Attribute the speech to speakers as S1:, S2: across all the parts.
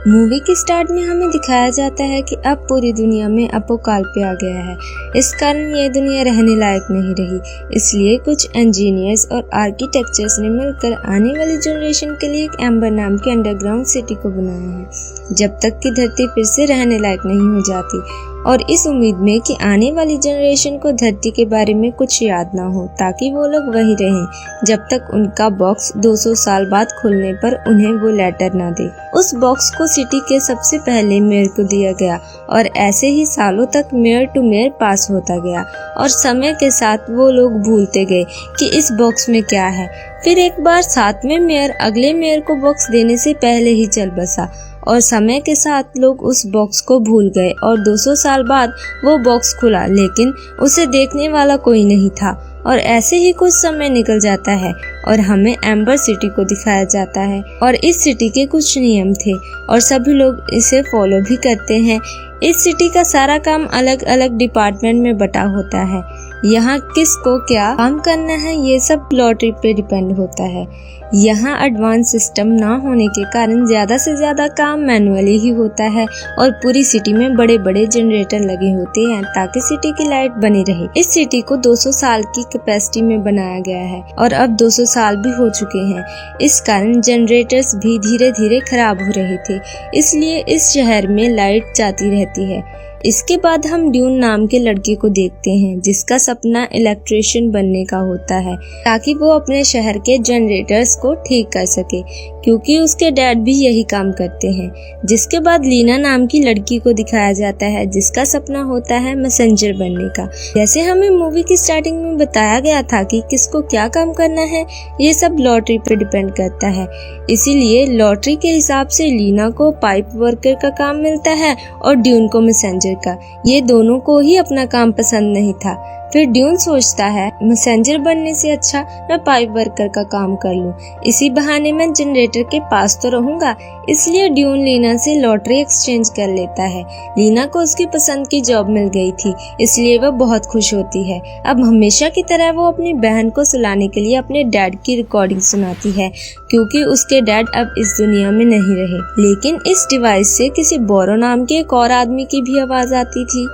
S1: Movie के start में हमें दिखाया जाता है कि अब पूरी दुनिया में अपोकालिप्स आ गया है। इस कारण ये दुनिया रहने लायक नहीं रही। इसलिए कुछ इंजीनियर्स और आर्किटेक्चर्स ने मिलकर आने वाली जनरेशन के लिए एक एम्बर नाम की अंडरग्राउंड सिटी को बनाया है, जब तक कि धरती फिर से रहने लायक नहीं हो जाती, और इस उम्मीद में कि आने वाली जनरेशन को धरती के बारे में कुछ याद ना हो, ताकि वो लोग वही रहें जब तक उनका बॉक्स 200 साल बाद खुलने पर उन्हें वो लेटर ना दे। उस बॉक्स को सिटी के सबसे पहले मेयर को दिया गया और ऐसे ही सालों तक मेयर टू मेयर पास होता गया, और समय के साथ वो लोग भूलते गए कि इस बॉक्स में क्या है। फिर एक बार 7वें मेयर अगले मेयर को बॉक्स देने से पहले ही चल बसा, और समय के साथ लोग उस बॉक्स को भूल गए और 200 साल बाद वो बॉक्स खुला, लेकिन उसे देखने वाला कोई नहीं था। और ऐसे ही कुछ समय निकल जाता है और हमें एम्बर सिटी को दिखाया जाता है, और इस सिटी के कुछ नियम थे और सभी लोग इसे फॉलो भी करते हैं। इस सिटी का सारा काम अलग अलग डिपार्टमेंट में बटा होता है। यहाँ किसको क्या काम करना है ये सब लॉटरी पे डिपेंड होता है। यहाँ एडवांस सिस्टम ना होने के कारण ज्यादा से ज्यादा काम मैनुअली ही होता है, और पूरी सिटी में बड़े बड़े जनरेटर लगे होते हैं ताकि सिटी की लाइट बनी रहे। इस सिटी को 200 साल की कैपेसिटी में बनाया गया है और अब 200 साल भी हो चुके हैं। इस कारण जनरेटर्स भी धीरे धीरे खराब हो रहे थे, इसलिए इस शहर में लाइट जाती रहती है। इसके बाद हम ड्यून नाम के लड़के को देखते हैं, जिसका सपना इलेक्ट्रिशियन बनने का होता है ताकि वो अपने शहर के जनरेटर्स को ठीक कर सके, क्योंकि उसके डैड भी यही काम करते हैं। जिसके बाद लीना नाम की लड़की को दिखाया जाता है, जिसका सपना होता है मैसेंजर बनने का। जैसे हमें मूवी की स्टार्टिंग में बताया गया था कि किसको क्या काम करना है, ये सब लॉटरी पे डिपेंड करता है। इसीलिए लॉटरी के हिसाब से लीना को पाइप वर्कर का काम मिलता है और ड्यून को मैसेंजर का। ये दोनों को ही अपना काम पसंद नहीं था। फिर ड्यून सोचता है मैसेंजर बनने से अच्छा मैं पाइप वर्कर का काम कर लूं, इसी बहाने मैं जनरेटर के पास तो रहूंगा। इसलिए ड्यून लीना से लॉटरी एक्सचेंज कर लेता है। लीना को उसकी पसंद की जॉब मिल गई थी, इसलिए वह बहुत खुश होती है। अब हमेशा की तरह वो अपनी बहन को सुलाने के लिए अपने डैड की रिकॉर्डिंग सुनाती है, क्योंकि उसके डैड अब इस दुनिया में नहीं रहे। लेकिन इस डिवाइस से किसी बोरो नाम के एक और आदमी की भी आवाज आती थी।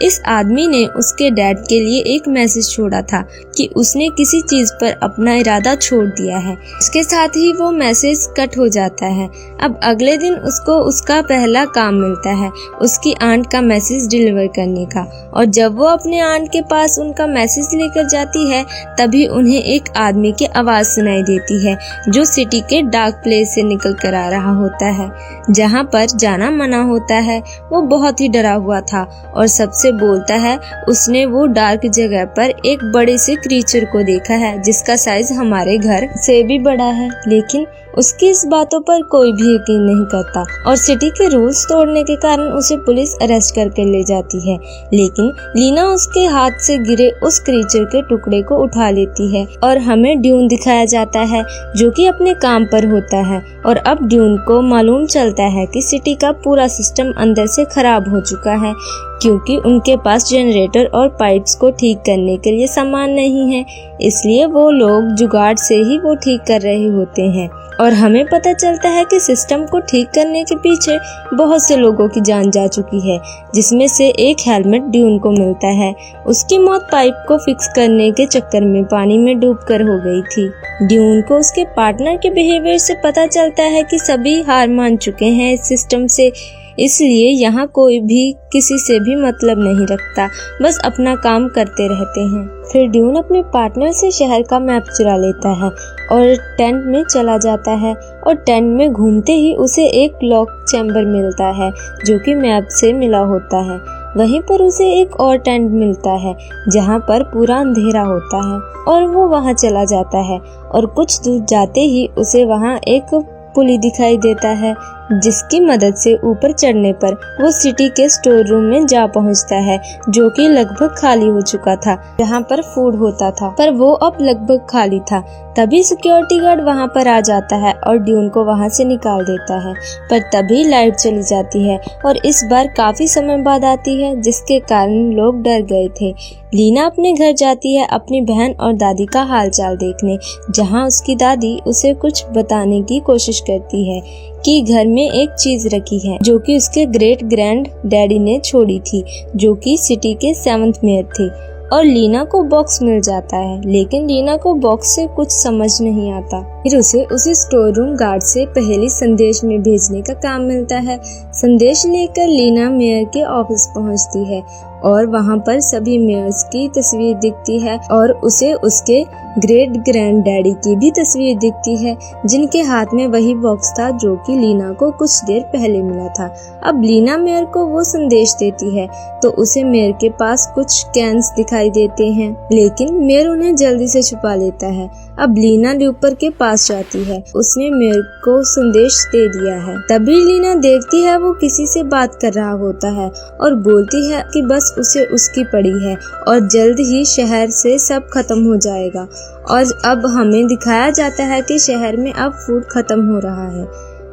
S1: इस आदमी ने उसके डैड के लिए एक मैसेज छोड़ा था कि उसने किसी चीज पर अपना इरादा छोड़ दिया है। इसके साथ ही वो मैसेज कट हो जाता है। अब अगले दिन उसको उसका पहला काम मिलता है, उसकी आंट का मैसेज डिलीवर करने का। और जब वो अपने आंट के पास उनका मैसेज लेकर जाती है, तभी उन्हें एक आदमी की आवाज सुनाई देती है, जो सिटी के डार्क प्लेस से निकल कर आ रहा होता है, जहाँ पर जाना मना होता है। वो बहुत ही डरा हुआ था और सबसे बोलता है उसने वो डार्क जगह पर एक बड़े से क्रीचर को देखा है, जिसका साइज हमारे घर से भी बड़ा है। लेकिन उसकी इस बातों पर कोई भी यकीन नहीं करता, और सिटी के रूल्स तोड़ने के कारण उसे पुलिस अरेस्ट करके ले जाती है। लेकिन लीना उसके हाथ से गिरे उस क्रीचर के टुकड़े को उठा लेती है, और हमें ड्यून दिखाया जाता है, जो कि अपने काम पर होता है। और अब ड्यून को मालूम चलता है कि सिटी का पूरा सिस्टम अंदर से खराब हो चुका है, क्योंकि उनके पास जनरेटर और पाइप्स को ठीक करने के लिए सामान नहीं है। इसलिए वो लोग जुगाड़ से ही वो ठीक कर रहे होते हैं, और हमें पता चलता है कि सिस्टम को ठीक करने के पीछे बहुत से लोगों की जान जा चुकी है, जिसमें से एक हेलमेट ड्यून को मिलता है। उसकी मौत पाइप को फिक्स करने के चक्कर में पानी में डूबकर हो गई थी। ड्यून को उसके पार्टनर के बिहेवियर से पता चलता है कि सभी हार मान चुके हैं इस सिस्टम से, इसलिए यहाँ कोई भी किसी से भी मतलब नहीं रखता, बस अपना काम करते रहते हैं। फिर ड्यून अपने पार्टनर से शहर का मैप चुरा लेता है और टेंट में चला जाता है, और टेंट में घूमते ही उसे एक लॉक चैम्बर मिलता है, जो कि मैप से मिला होता है। वहीं पर उसे एक और टेंट मिलता है, जहाँ पर पूरा अंधेरा होता है, और वो वहाँ चला जाता है। और कुछ दूर जाते ही उसे वहाँ एक पुली दिखाई देता है, जिसकी मदद से ऊपर चढ़ने पर वो सिटी के स्टोर रूम में जा पहुंचता है, जो कि लगभग खाली हो चुका था, जहां पर फूड होता था, पर वो अब लगभग खाली था। तभी सिक्योरिटी गार्ड वहां पर आ जाता है और ड्यून को वहां से निकाल देता है, पर तभी लाइट चली जाती है, और इस बार काफी समय बाद आती है, जिसके कारण लोग डर गए थे। लीना अपने घर जाती है अपनी बहन और दादी का हालचाल देखने, जहां उसकी दादी उसे कुछ बताने की कोशिश करती है कि घर में एक चीज रखी है जो कि उसके ग्रेट ग्रैंड डैडी ने छोड़ी थी, जो कि सिटी के 7th मेयर थे। और लीना को बॉक्स मिल जाता है, लेकिन लीना को बॉक्स से कुछ समझ नहीं आता। फिर उसे उसी स्टोर रूम गार्ड से पहले संदेश में भेजने का काम मिलता है। संदेश लेकर लीना मेयर के ऑफिस पहुंचती है और वहां पर सभी मेयर्स की तस्वीर दिखती है और उसे उसके ग्रेट ग्रैंड डैडी की भी तस्वीर दिखती है, जिनके हाथ में वही बॉक्स था जो कि लीना को कुछ देर पहले मिला था। अब लीना मेयर को वो संदेश देती है तो उसे मेयर के पास कुछ कैन्स दिखाई देते हैं, लेकिन मेयर उन्हें जल्दी से छुपा लेता है। अब लीना ल्यूपर के पास जाती है, उसने मेयर को संदेश दे दिया है। तभी लीना देखती है वो किसी से बात कर रहा होता है और बोलती है कि बस उसे उसकी पड़ी है और जल्द ही शहर से सब खत्म हो जाएगा। और अब हमें दिखाया जाता है कि शहर में अब फूड खत्म हो रहा है।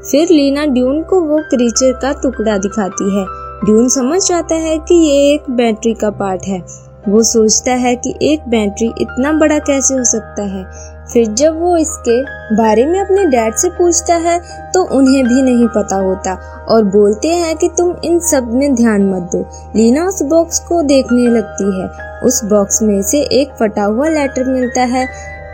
S1: फिर लीना ड्यून को वो क्रीचर का टुकड़ा दिखाती है। ड्यून समझ जाता है कि ये एक बैटरी का पार्ट है। वो सोचता है कि एक बैटरी इतना बड़ा कैसे हो सकता है। फिर जब वो इसके बारे में अपने डैड से पूछता है तो उन्हें भी नहीं पता होता और बोलते हैं कि तुम इन सब में ध्यान मत दो। लीना उस बॉक्स को देखने लगती है। उस बॉक्स में से एक फटा हुआ लेटर मिलता है,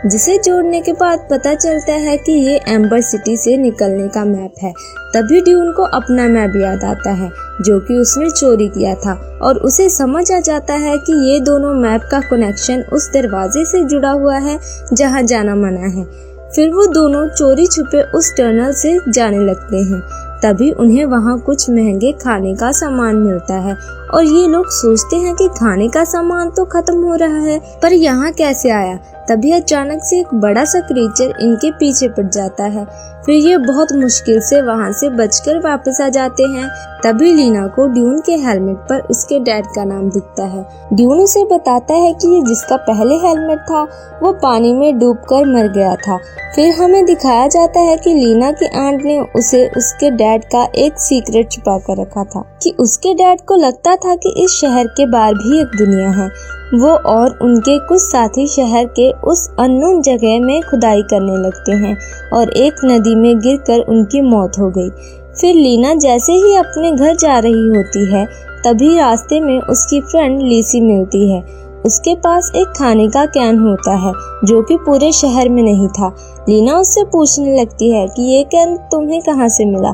S1: जिसे जोड़ने के बाद पता चलता है कि ये एम्बर सिटी से निकलने का मैप है। तभी ड्यून को अपना मैप याद आता है जो कि उसने चोरी किया था और उसे समझ आ जाता है कि ये दोनों मैप का कनेक्शन उस दरवाजे से जुड़ा हुआ है जहाँ जाना मना है। फिर वो दोनों चोरी छुपे उस टनल से जाने लगते हैं। तभी उन्हें वहाँ कुछ महंगे खाने का सामान मिलता है और ये लोग सोचते हैं कि खाने का सामान तो खत्म हो रहा है, पर यहाँ कैसे आया। तभी अचानक से एक बड़ा सा क्रीचर इनके पीछे पड़ जाता है। फिर ये बहुत मुश्किल से वहाँ से बचकर वापस आ जाते हैं। तभी लीना को ड्यून के हेलमेट पर उसके डैड का नाम दिखता है। ड्यून उसे बताता है कि ये जिसका पहले हेलमेट था वो पानी में डूबकर मर गया था। फिर हमें दिखाया जाता है कि लीना की आंट ने उसे उसके डैड का एक सीक्रेट छुपा कर रखा था कि उसके डैड को लगता था कि इस शहर के बाहर भी एक दुनिया है। वो और उनके कुछ साथी शहर के उस अननोन जगह में खुदाई करने लगते हैं और एक नदी में गिरकर उनकी मौत हो गई। फिर लीना जैसे ही अपने घर जा रही होती है तभी रास्ते में उसकी फ्रेंड लीसी मिलती है। उसके पास एक खाने का कैन होता है जो कि पूरे शहर में नहीं था। लीना उससे पूछने लगती है कि ये कैन तुम्हें कहाँ से मिला,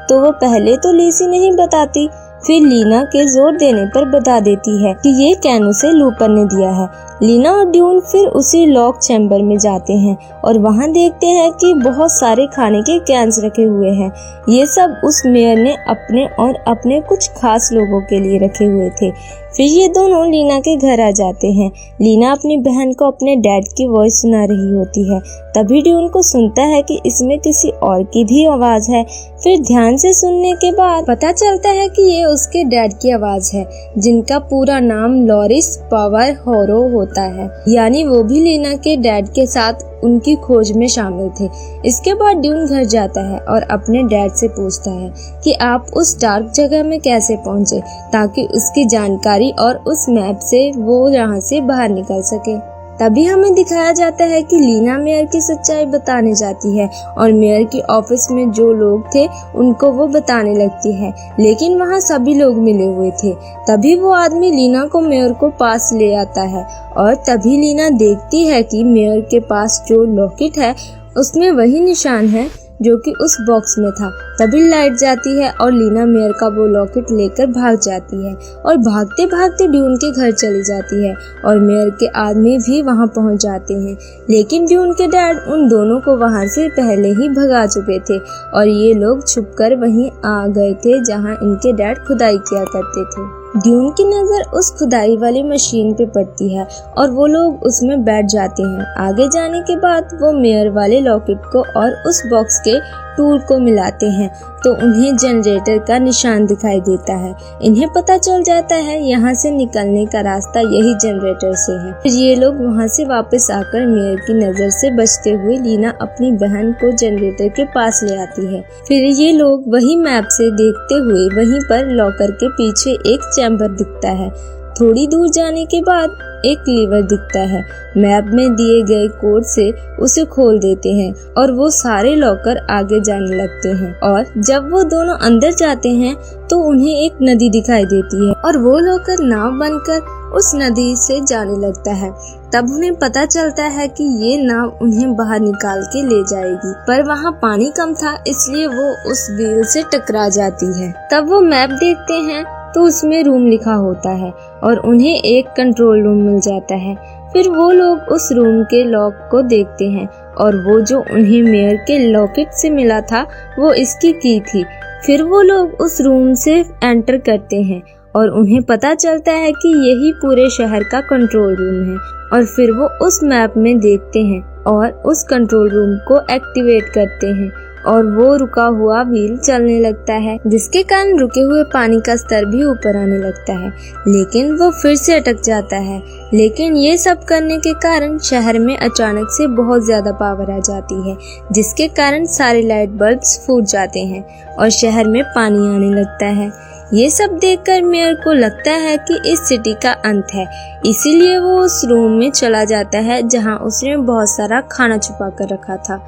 S1: तो वो पहले तो लीसी नहीं बताती, फिर लीना के जोर देने पर बता देती है कि ये कैन उसे लूपर ने दिया है। लीना और ड्यून फिर उसी लॉक चैम्बर में जाते हैं और वहाँ देखते हैं कि बहुत सारे खाने के कैन्स रखे हुए हैं। ये सब उस मेयर ने अपने और अपने कुछ खास लोगों के लिए रखे हुए थे। फिर ये दोनों लीना के घर आ जाते हैं। लीना अपनी बहन को अपने डैड की वॉइस सुना रही होती है। तभी ड्यून को सुनता है कि इसमें किसी और की भी आवाज है। फिर ध्यान से सुनने के बाद पता चलता है कि ये उसके डैड की आवाज है, जिनका पूरा नाम लॉरिस पावर होरो होता है। यानी वो भी लीना के डैड के साथ उनकी खोज में शामिल थे। इसके बाद ड्यून घर जाता है और अपने डैड से पूछता है कि आप उस डार्क जगह में कैसे पहुंचे, ताकि उसकी जानकारी और उस मैप से वो यहाँ से बाहर निकल सके। तभी हमें दिखाया जाता है कि लीना मेयर की सच्चाई बताने जाती है और मेयर की ऑफिस में जो लोग थे उनको वो बताने लगती है, लेकिन वहाँ सभी लोग मिले हुए थे। तभी वो आदमी लीना को मेयर को पास ले आता है और तभी लीना देखती है कि मेयर के पास जो लॉकेट है उसमें वही निशान है जो कि उस बॉक्स में था। तभी लाइट जाती है और लीना मेयर का वो लॉकेट लेकर भाग जाती है और भागते भागते ड्यून के घर चली जाती है और मेयर के आदमी भी वहां पहुंच जाते हैं, लेकिन ड्यून के डैड उन दोनों को वहां से पहले ही भगा चुके थे और ये लोग छुपकर वहीं आ गए थे जहां इनके डैड खुदाई किया करते थे। ड्यून की नजर उस खुदाई वाली मशीन पे पड़ती है और वो लोग उसमें बैठ जाते हैं। आगे जाने के बाद वो मेयर वाले लॉकेट को और उस बॉक्स के टूल को मिलाते हैं तो उन्हें जनरेटर का निशान दिखाई देता है। इन्हें पता चल जाता है यहाँ से निकलने का रास्ता यही जनरेटर से है। फिर ये लोग वहाँ से वापस आकर मेयर की नजर से बचते हुए लीना अपनी बहन को जनरेटर के पास ले आती है। फिर ये लोग वही मैप से देखते हुए वहीं पर लॉकर के पीछे एक चैम्बर दिखता है थोड़ी दूर जाने के बाद एक लीवर दिखता है। मैप में दिए गए कोड से उसे खोल देते हैं और वो सारे लॉकर आगे जाने लगते हैं। और जब वो दोनों अंदर जाते हैं तो उन्हें एक नदी दिखाई देती है और वो लॉकर नाव बनकर उस नदी से जाने लगता है। तब उन्हें पता चलता है कि ये नाव उन्हें बाहर निकाल के ले जाएगी, पर वहाँ पानी कम था इसलिए वो उस व्हील से टकरा जाती है। तब वो मैप देखते हैं तो उसमें रूम लिखा होता है और उन्हें एक कंट्रोल रूम मिल जाता है। फिर वो लोग उस रूम के लॉक को देखते हैं और वो जो उन्हें मेयर के लॉकेट से मिला था वो इसकी की थी। फिर वो लोग उस रूम से एंटर करते हैं और उन्हें पता चलता है कि यही पूरे शहर का कंट्रोल रूम है। और फिर वो उस मैप में देखते हैं और उस कंट्रोल रूम को एक्टिवेट करते हैं और वो रुका हुआ व्हील चलने लगता है, जिसके कारण रुके हुए पानी का स्तर भी ऊपर आने लगता है, लेकिन वो फिर से अटक जाता है। लेकिन ये सब करने के कारण शहर में अचानक से बहुत ज्यादा पावर आ जाती है, जिसके कारण सारे लाइट बल्ब्स फूट जाते हैं और शहर में पानी आने लगता है। ये सब देखकर मेयर को लगता है कि इस सिटी का अंत है, इसीलिए वो उस रूम में चला जाता है जहाँ उसने बहुत सारा खाना छुपा कर रखा था।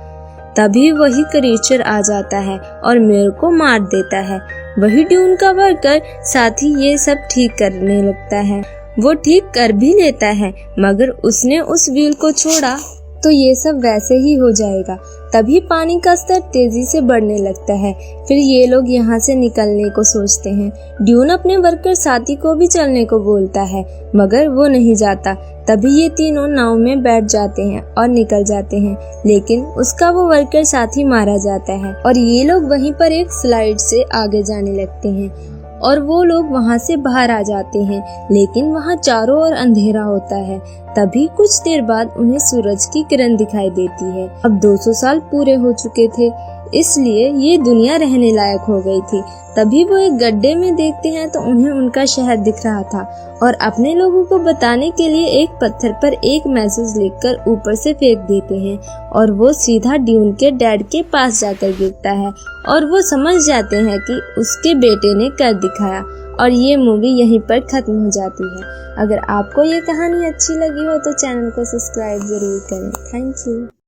S1: तभी वही क्रीचर आ जाता है और मेयर को मार देता है। वही ड्यून का वर्कर साथ ही ये सब ठीक करने लगता है। वो ठीक कर भी लेता है, मगर उसने उस व्हील को छोड़ा तो ये सब वैसे ही हो जाएगा। तभी पानी का स्तर तेजी से बढ़ने लगता है। फिर ये लोग यहाँ से निकलने को सोचते हैं। ड्यून अपने वर्कर साथी को भी चलने को बोलता है, मगर वो नहीं जाता। तभी ये तीनों नाव में बैठ जाते हैं और निकल जाते हैं, लेकिन उसका वो वर्कर साथी मारा जाता है और ये लोग वहीं पर एक स्लाइड से आगे जाने लगते हैं और वो लोग वहाँ से बाहर आ जाते हैं, लेकिन वहाँ चारों ओर अंधेरा होता है। तभी कुछ देर बाद उन्हें सूरज की किरण दिखाई देती है। अब 200 साल पूरे हो चुके थे, इसलिए ये दुनिया रहने लायक हो गई थी। तभी वो एक गड्ढे में देखते हैं तो उन्हें उनका शहर दिख रहा था और अपने लोगों को बताने के लिए एक पत्थर पर एक मैसेज लिखकर ऊपर से फेंक देते हैं और वो सीधा ड्यून के डैड के पास जाकर गिरता है और वो समझ जाते हैं कि उसके बेटे ने कर दिखाया। और ये मूवी यहीं पर खत्म हो जाती है। अगर आपको ये कहानी अच्छी लगी हो तो चैनल को सब्सक्राइब जरूर करें। Thank you.